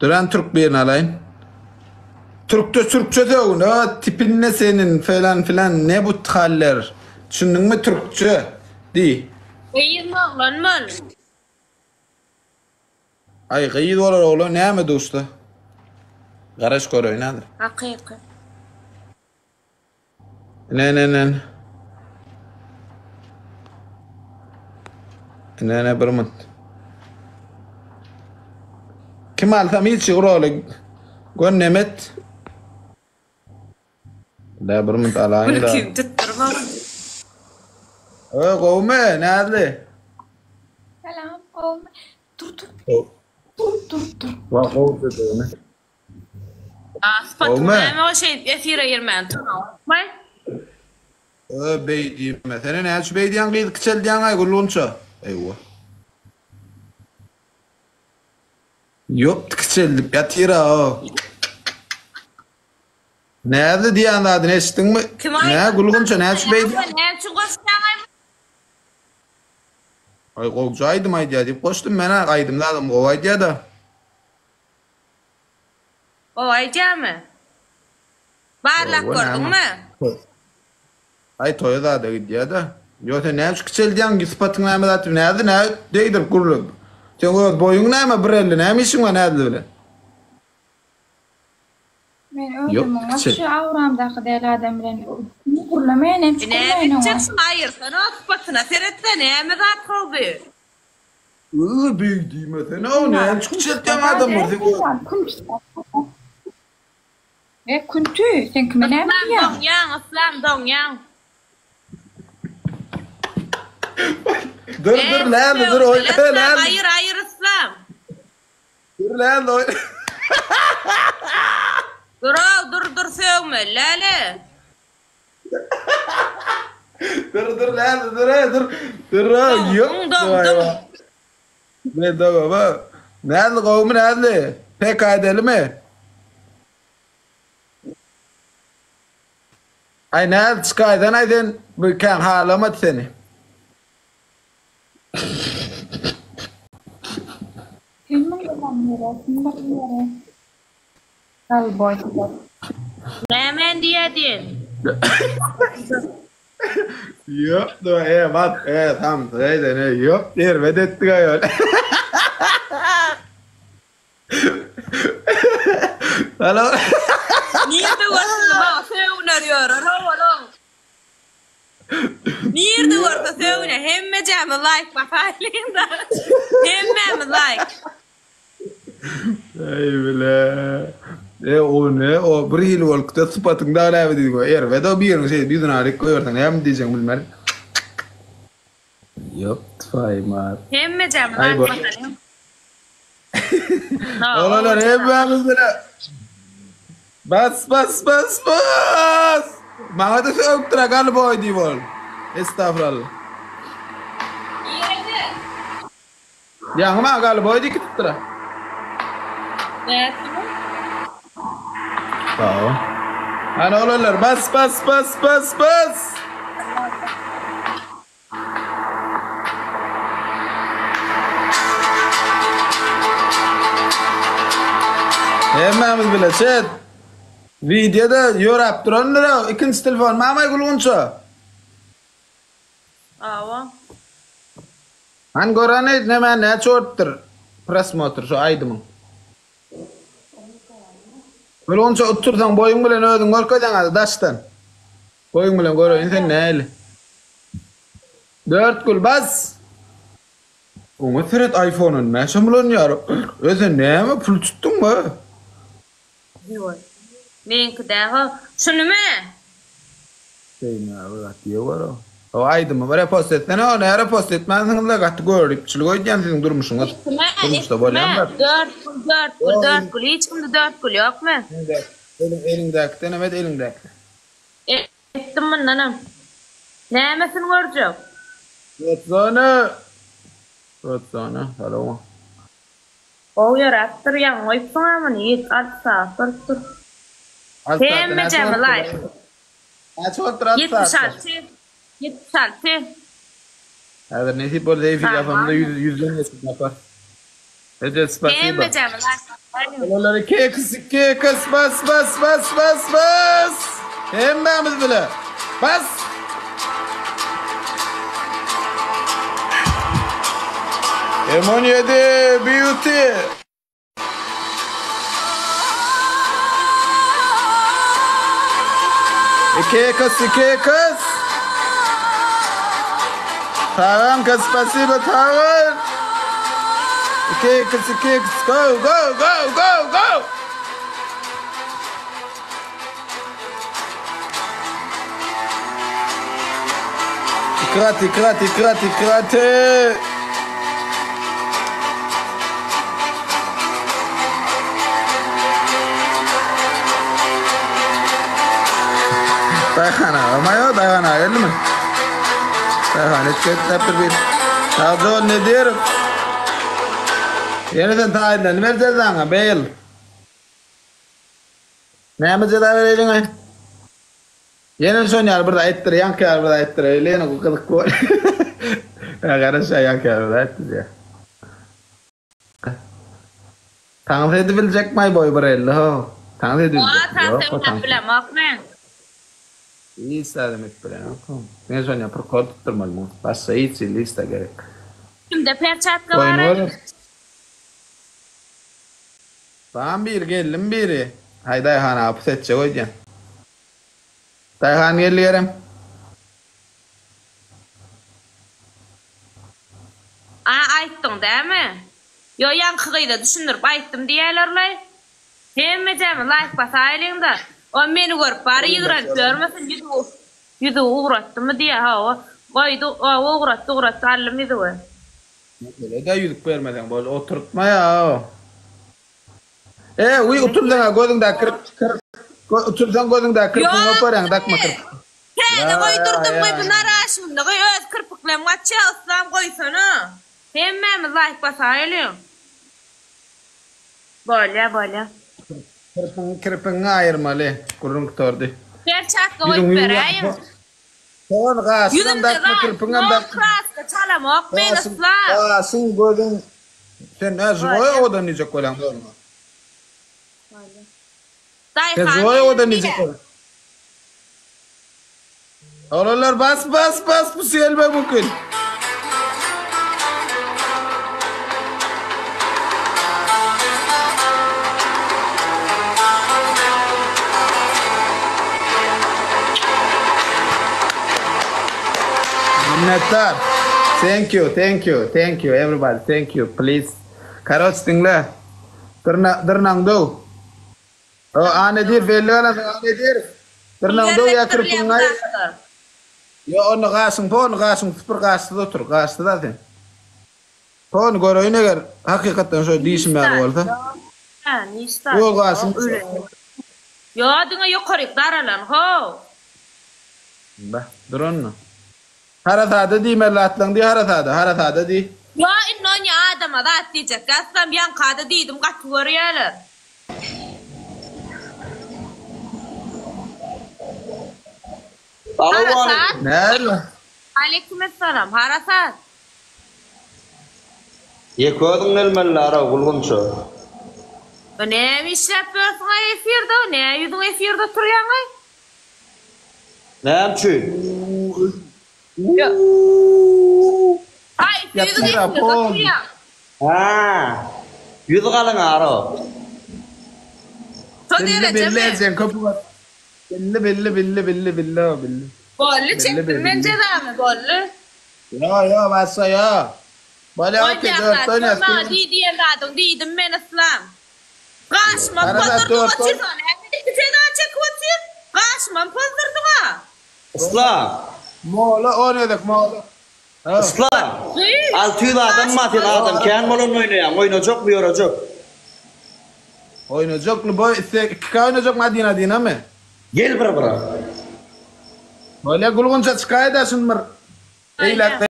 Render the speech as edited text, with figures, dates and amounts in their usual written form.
Duran Türk birini alayım. Türkçe diyorsun. O tipin ne senin falan filan ne bu haller? Düşündün mü Türkçe? Di. İyi lan mı? Ay gıyid olur oğlum. Ne mi dostu? Garaş koruyor nedir? Hakiki. Ne. Ne bir mut. Kim alsam hiç uğralı. Gön nemet. Da bir mut alayım da. Kim tutturma. O kovme nedir? Selam. Oğlum. Dur. Dur. Vah kovse de ne? Spatula Olma. ama o şey esire yermen. Tamam. O bey diyeyim mesela. Ne şu bey diyen gıyid kıçel diyen ay gulunça. Eyvah. Yok kıçel yatira o. Nerede diyen adını eşittin mi? Kim ay? Ne gulunça ne şu bey diyen? Ne şu koştan Ay kovcaydım ay diye deyip koştum ben ha kaydım da adam kovay diye da. o ayca mı? Barlak O, gördün ne mü? Ay toya da diye da. Yoksa ne şu kıçel diyen sıfatın ne mi zaten nerede ne değdir kuruluk. Sen o boyun ne mi bir elli ne mi işin var nerede bile? Ben Yok, öldüm ama küçük. şu avramdaki değil adam bilen. Ne kurlamayın hem Ne çıkmayın ama. edeceksin? Hayır sen o spatına seyretten ne mi zat kaldı? Büyük değil mesela. O ne? Şu kıçel diyen adam var. Kuntü. Sen kime ne Aslan yapıyorsun? dong yang, aslan dong yang. Dur lan dur oyna lan. Hayır aslan. Dur lan oyna. Dur sövme lale. Dur lan dur. Yok. Dong. Ne baba? Nerede kovmu nerede? Pek adeli mi? Ay nerede çıkaydan aydın bu kan halamat seni. Kimin yalan yere? Al boy. Ne men diyedin? Yok da bak tam ne yok der vedetti gayol. Halo. Nerede varsa bak sevun arıyor. Oğlum. Nerede varsa sevun. Hemme cami like bak halinde. Hemme mi like? Ay bile. O ne? O bir yıl vakti sıfatın da ala dedi ko. Ve de bir şey bir tane koyarsan hem diyeceğim bilmem. Yok faymar. Hemme cami Ay, like bu- bak halinde. Oğlanlar hepimiz böyle. Bas. Bana da söktüre galiba o diyor. Estağfurullah. Ya ama galiba o diyor ki tuttura. Evet. Tamam. Hani oğlanlar bas. Hepimiz bile chat. Videoda yorap duranlar ikinci telefon mamay gulunça. Ava. Han gorane ne men ne çorttur. Prasmotor şu aydım. Gulunça otursan boyun bilen ödün korkadan adı daştan. Boyun bilen görüyorsun sen neyle. 4 gül bas. Onu seret iPhone'un ne şamulun yar. Özün ne mi pul tuttun mu? Diyor. Benimki de ha. Şunu mu? Şey ne abi diyor var o. O aydı mı? Böyle post etsene o ne ara post etmezsin de katı görüp çılık oynayan sizin durmuşsunuz. Durmuşta böyle var. 4 gül. Hiç kimde 4 gül yok mu? Elindeki denemet elindeki. Ettim ben nanam. Ne mesin göreceğim? Rotsana. Halo. O yarattır yan. O ipsin ama yiğit. Alt saat. Dur. Hemme cami like. Kaç volt rahat 76. 76. Eğer nasip olur zayıf Tamam. yapamda 100 yapar. Ece spasiba. Hem Cemil. Onları keks bas. Hemmemiz bile. Bas. M17 Beauty. İki kız. Tamam kız, spasiba, tamam. İki kız. Go. İkrat. Dayana, geldi mi? Dayana, hiç bir. Sağ ne diyorum? Yeniden tayinlen, vereceğiz sana, beyl. Neyimize de verelim ay? Yeni son yer burada ettir, yankı yer burada ettir. Öyle yine kukılık koy. Arkadaşlar yankı yer burada ettir ya. Tanrı edebilecek mi boy burayla ho? Tanrı edebilecek. Tanrı bilemem ben. Lista demek böyle. Ne son yapar kod tutturmalı mı? Basta hiç lista gerek. Şimdi perçatka var. Tamam bir gelin biri. Hay Dayhan hapis edecek hocam. Dayhan geliyorum. Ayttın değil mi? Yo yankıyı da düşündürüp ayttım diyelerler. Hem Cemil like basayılın da. O beni görüp bari yıgıran görmesin yüzü uğrattı mı diye ha o. Koydu o uğrattı allım yüzü o. Böyle de yüzük vermeden böyle oturtma ya. Uy oturdan gözünde kırıp oturdan gözünde kırpın operan takma kırp. He koydurdum koy bunlar aşımda koy öz kırpıklarım kaçı aslan koysana. Hemmemiz like basayılın. Böyle. Kırpın ayırmalı. Kurun tordu. Perçatka koyup vereyim. Son gasından takma kırpından da. Kraska çalamak ben aslan. Gasın gözün. Sen az oy odan nice kolan. Sen oy odan nice kolan. Oralar bas bu selbe bugün. Minnettar. Thank you everybody. Thank you please. Karots dinle. Dırnang do. O anedir velana anedir. Dırnang do ya kırpınay. Yo onu gasın sıfır gası otur gası da sen. Pon görüyüne gel. Hakikaten şöyle değişim var olsa. Ha ne ister? Yo gasın. Yo adına yukarı daralan ho. Bah durun. Haratada di melatlang di haratada di. Yo innonya adama da diyecek. Gaslam yan kada didim katuriyalar. Harasat. Nerede? Aleykümselam. Harasat. Yekodun elmellara bulgunçu. Ne iş yapıyorsun efirde? Ne yüzün efirde turuyan ay? Ne yapçı? Ay yüzün efirde turuyan. Ha. Yüzü kalın ara. Belli sen kapı var. Belli. Bollu çektim ben cezamı bollu. Ya masa ya. Böyle okey dört tane aslında. Diye radon diyedim ben aslan. Kaçma pazardı açı sana. Bir tane çekvatır. Kaçma pazardı ha. Isla. Mola oynadık mola. Isla. 600 adam matin adam. Kendi molun oynayan. Çok mu yoracak? Oynayacak mı boy? Oynayacak mı Adina mı? Gel bırak. Böyle gulgunca çıkaydı şimdi. Eylak